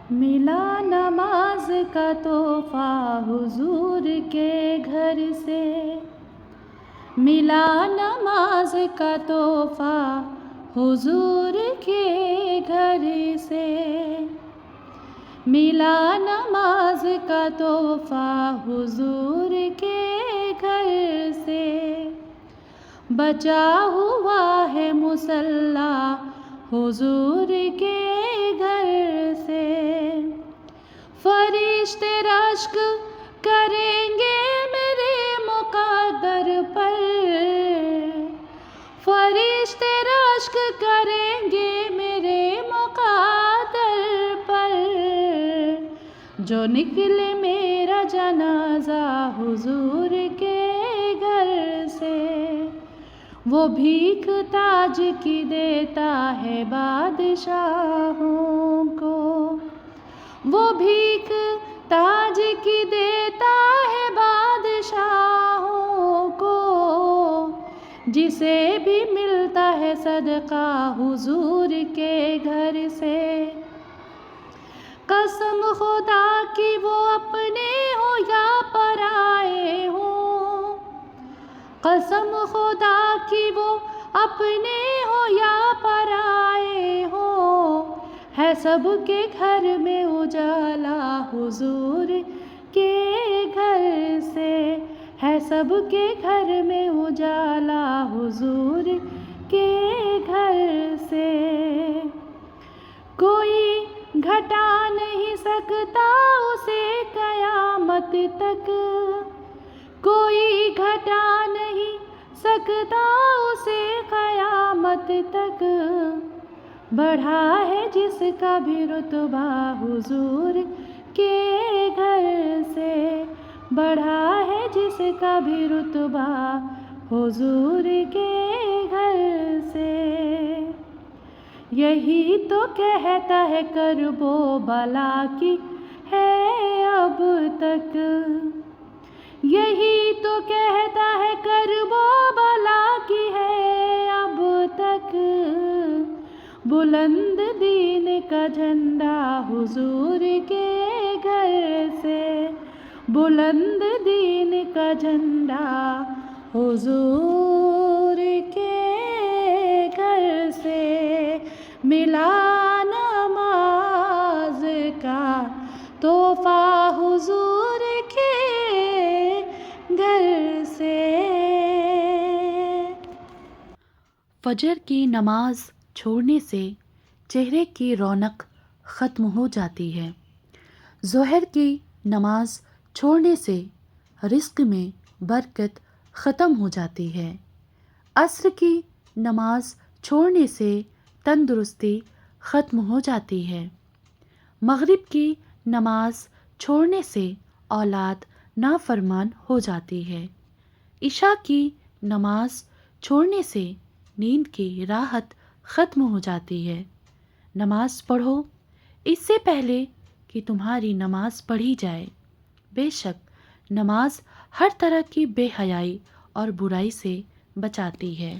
ملا نماز کا تحفہ حضور کے گھر سے، ملا نماز کا تحفہ حضور کے گھر سے، ملا نماز کا تحفہ حضور کے گھر سے، بچا ہوا ہے مصلی حضور کے گھر سے، فرشتے رشک کریں گے میرے مقدر پر، فرشتے رشک کریں گے میرے مقدر پر، جو نکلے میرا جنازہ حضور کے گھر سے، وہ بھیک تاج کی دیتا ہے بادشاہوں کو، وہ بھیک تاج کی دیتا ہے بادشاہوں کو، جسے بھی ملتا ہے صدقہ حضور کے گھر سے، قسم خدا کی وہ اپنے ہو یا پرائے ہوں، قسم خدا کی وہ اپنے ہو یا پرائے ہوں، ہے سب کے گھر میں اجالا حضور کے گھر سے، ہے سب کے گھر میں اجالا حضور کے گھر سے، کوئی گھٹا نہیں سکتا اسے قیامت تک، کوئی گھٹا نہیں سکتا اسے قیامت تک، بڑھا ہے جس کا بھی رتبہ حضور کے گھر سے، بڑھا ہے جس کا بھی رتبہ حضور کے گھر سے، یہی تو کہتا ہے کرب و بلا کی ہے اب تک، یہی تو کہتا ہے کرب و بلا کی ہے اب تک، بلند دین کا جھنڈا حضور کے گھر سے، بلند دین کا جھنڈا حضور کے گھر سے، ملا نماز کا تحفہ حضور کے گھر سے۔ فجر کی نماز چھوڑنے سے چہرے کی رونق ختم ہو جاتی ہے، ظہر کی نماز چھوڑنے سے رزق میں برکت ختم ہو جاتی ہے، عصر کی نماز چھوڑنے سے تندرستی ختم ہو جاتی ہے، مغرب کی نماز چھوڑنے سے اولاد نافرمان ہو جاتی ہے، عشاء کی نماز چھوڑنے سے نیند کی راحت ختم ہو جاتی ہے۔ نماز پڑھو اس سے پہلے کہ تمہاری نماز پڑھی جائے، بے شک نماز ہر طرح کی بے حیائی اور برائی سے بچاتی ہے۔